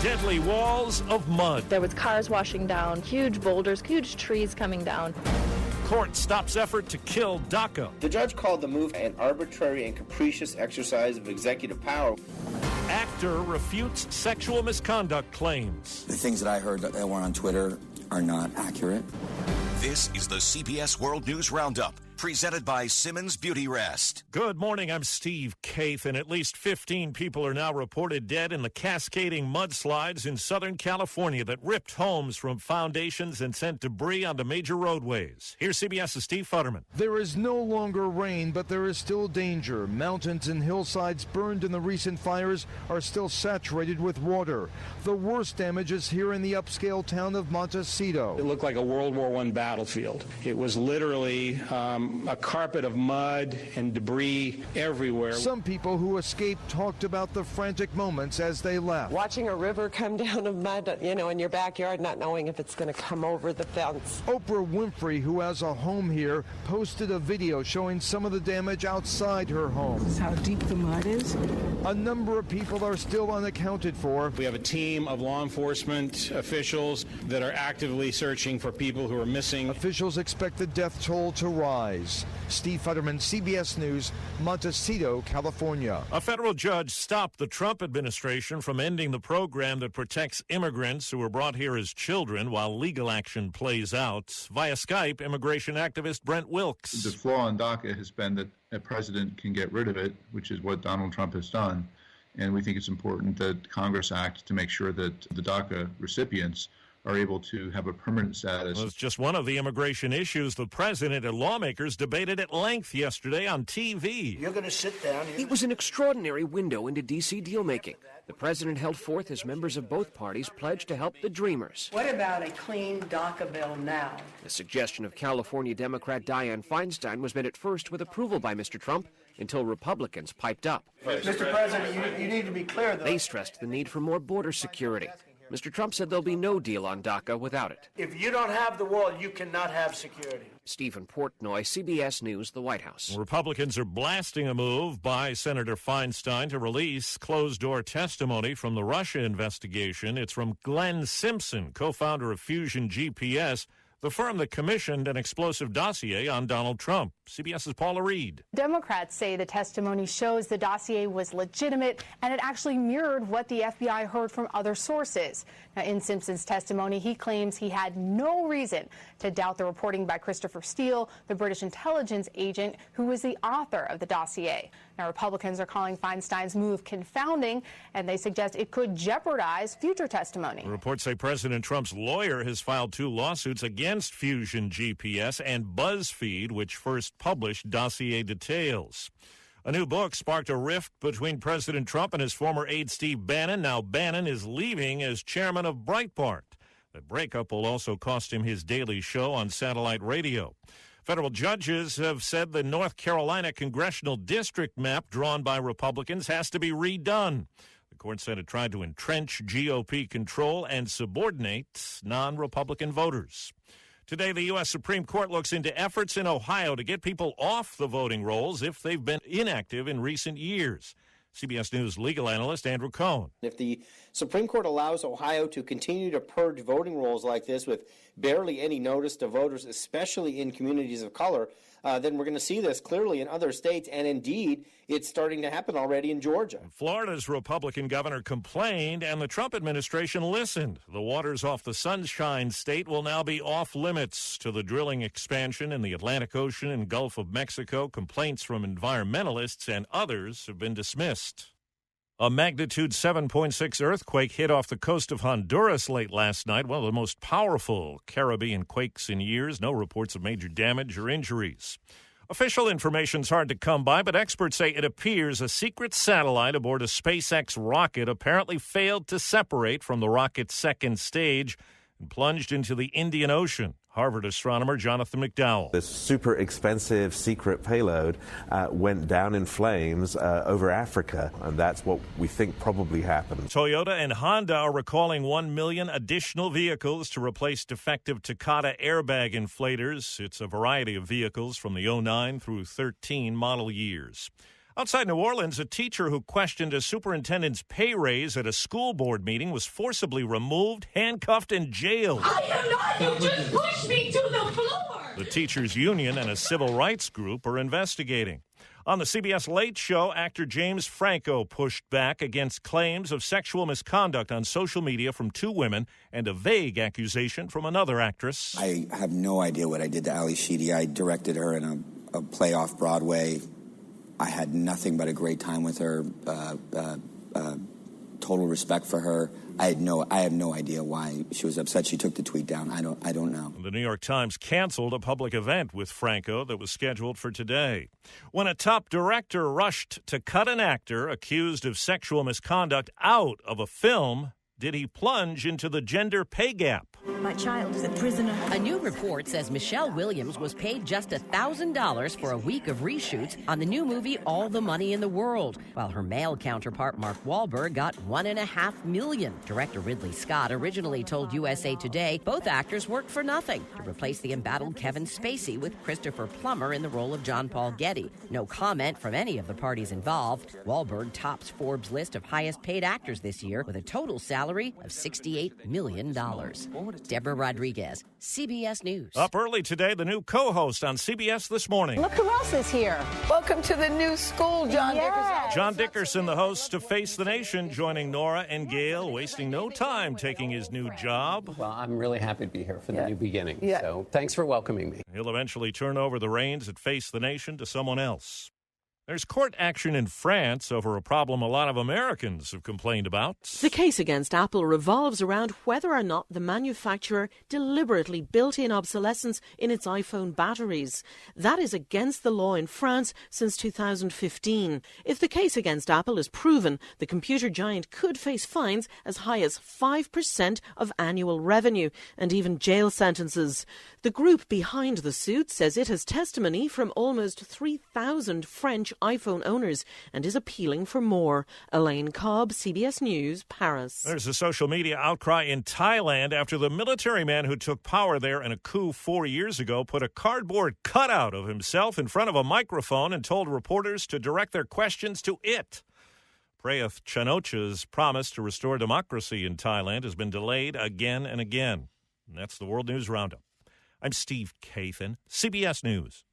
deadly walls of mud. There was cars washing down, huge boulders, huge trees coming down. Court stops effort to kill DACA. The judge called the move an arbitrary and capricious exercise of executive power. Actor refutes sexual misconduct claims. The things that I heard that were on Twitter are not accurate. This is the CBS World News Roundup, presented by Simmons Beauty Rest. Good morning, I'm Steve Kaith, and at least 15 people are now reported dead in the cascading mudslides in Southern California that ripped homes from foundations and sent debris onto major roadways. Here's CBS's Steve Futterman. There is no longer rain, but there is still danger. Mountains and hillsides burned in the recent fires are still saturated with water. The worst damage is here in the upscale town of Montecito. It looked like a World War I battlefield. It was literally a carpet of mud and debris everywhere. Some people who escaped talked about the frantic moments as they left. Watching a river come down of mud, in your backyard, not knowing if it's going to come over the fence. Oprah Winfrey, who has a home here, posted a video showing some of the damage outside her home. This is how deep the mud is. A number of people are still unaccounted for. We have a team of law enforcement officials that are actively searching for people who are missing. Officials expect the death toll to rise. Steve Futterman, CBS News, Montecito, California. A federal judge stopped the Trump administration from ending the program that protects immigrants who were brought here as children while legal action plays out. Via Skype, immigration activist Brent Wilkes. The flaw in DACA has been that a president can get rid of it, which is what Donald Trump has done. And we think it's important that Congress act to make sure that the DACA recipients are able to have a permanent status. Well, it's just one of the immigration issues the president and lawmakers debated at length yesterday on TV. You're going to sit down. It was an extraordinary window into D.C. deal-making. The president held forth as members of both parties pledged to help the Dreamers. What about a clean DACA bill now? The suggestion of California Democrat Dianne Feinstein was met at first with approval by Mr. Trump until Republicans piped up. Mr. President, you need to be clear, though. They stressed the need for more border security. Mr. Trump said there'll be no deal on DACA without it. If you don't have the wall, you cannot have security. Stephen Portnoy, CBS News, the White House. Republicans are blasting a move by Senator Feinstein to release closed-door testimony from the Russia investigation. It's from Glenn Simpson, co-founder of Fusion GPS, the firm that commissioned an explosive dossier on Donald Trump. CBS's Paula Reed. Democrats say the testimony shows the dossier was legitimate and it actually mirrored what the FBI heard from other sources. Now, in Simpson's testimony, he claims he had no reason to doubt the reporting by Christopher Steele, the British intelligence agent who was the author of the dossier. Now, Republicans are calling Feinstein's move confounding, and they suggest it could jeopardize future testimony. Reports say President Trump's lawyer has filed 2 lawsuits against Fusion GPS and BuzzFeed, which first published dossier details. A new book sparked a rift between President Trump and his former aide Steve Bannon. Now Bannon is leaving as chairman of Breitbart. The breakup will also cost him his daily show on satellite radio. Federal judges have said the North Carolina congressional district map drawn by Republicans has to be redone. The court said it tried to entrench GOP control and subordinate non-Republican voters. Today, the U.S. Supreme Court looks into efforts in Ohio to get people off the voting rolls if they've been inactive in recent years. CBS News legal analyst Andrew Cohn. If the Supreme Court allows Ohio to continue to purge voting rolls like this with barely any notice to voters, especially in communities of color, then we're going to see this clearly in other states, and indeed, it's starting to happen already in Georgia. Florida's Republican governor complained, and the Trump administration listened. The waters off the Sunshine State will now be off limits to the drilling expansion in the Atlantic Ocean and Gulf of Mexico. Complaints from environmentalists and others have been dismissed. A magnitude 7.6 earthquake hit off the coast of Honduras late last night, one of the most powerful Caribbean quakes in years. No reports of major damage or injuries. Official information's hard to come by, but experts say it appears a secret satellite aboard a SpaceX rocket apparently failed to separate from the rocket's second stage and plunged into the Indian Ocean. Harvard astronomer Jonathan McDowell. This super expensive secret payload went down in flames over Africa, and that's what we think probably happened. Toyota and Honda are recalling 1 million additional vehicles to replace defective Takata airbag inflators. It's a variety of vehicles from the 09 through 13 model years. Outside New Orleans, a teacher who questioned a superintendent's pay raise at a school board meeting was forcibly removed, handcuffed, and jailed. I am not. You just pushed me to the floor. The teachers' union and a civil rights group are investigating. On the CBS Late Show, actor James Franco pushed back against claims of sexual misconduct on social media from two women and a vague accusation from another actress. I have no idea what I did to Ali Sheedy. I directed her in a play off Broadway. I had nothing but a great time with her, total respect for her. I have no idea why she was upset. She took the tweet down. I don't know. The New York Times canceled a public event with Franco that was scheduled for today. When a top director rushed to cut an actor accused of sexual misconduct out of a film, did he plunge into the gender pay gap? My child is a prisoner. A new report says Michelle Williams was paid just $1,000 for a week of reshoots on the new movie All the Money in the World, while her male counterpart Mark Wahlberg got $1.5 million. Director Ridley Scott originally told USA Today both actors worked for nothing to replace the embattled Kevin Spacey with Christopher Plummer in the role of John Paul Getty. No comment from any of the parties involved. Wahlberg tops Forbes' list of highest paid actors this year with a total salary of $68 million. Deborah Rodriguez, CBS News. Up early today, the new co-host on CBS This Morning. Look who else is here. Welcome to the new school, John Dickerson. John Dickerson, the host of Face the Nation, joining Nora and Gail, wasting no time taking his new job. Well, I'm really happy to be here for the new beginning, so thanks for welcoming me. He'll eventually turn over the reins at Face the Nation to someone else. There's court action in France over a problem a lot of Americans have complained about. The case against Apple revolves around whether or not the manufacturer deliberately built in obsolescence in its iPhone batteries. That is against the law in France since 2015. If the case against Apple is proven, the computer giant could face fines as high as 5% of annual revenue and even jail sentences. The group behind the suit says it has testimony from almost 3,000 French iPhone owners and is appealing for more. Elaine Cobb, CBS News, Paris. There's a social media outcry in Thailand after the military man who took power there in a coup 4 years ago put a cardboard cutout of himself in front of a microphone and told reporters to direct their questions to it. Prayuth Chan-o-cha's promise to restore democracy in Thailand has been delayed again and again. And that's the World News Roundup. I'm Steve Kathan, CBS News.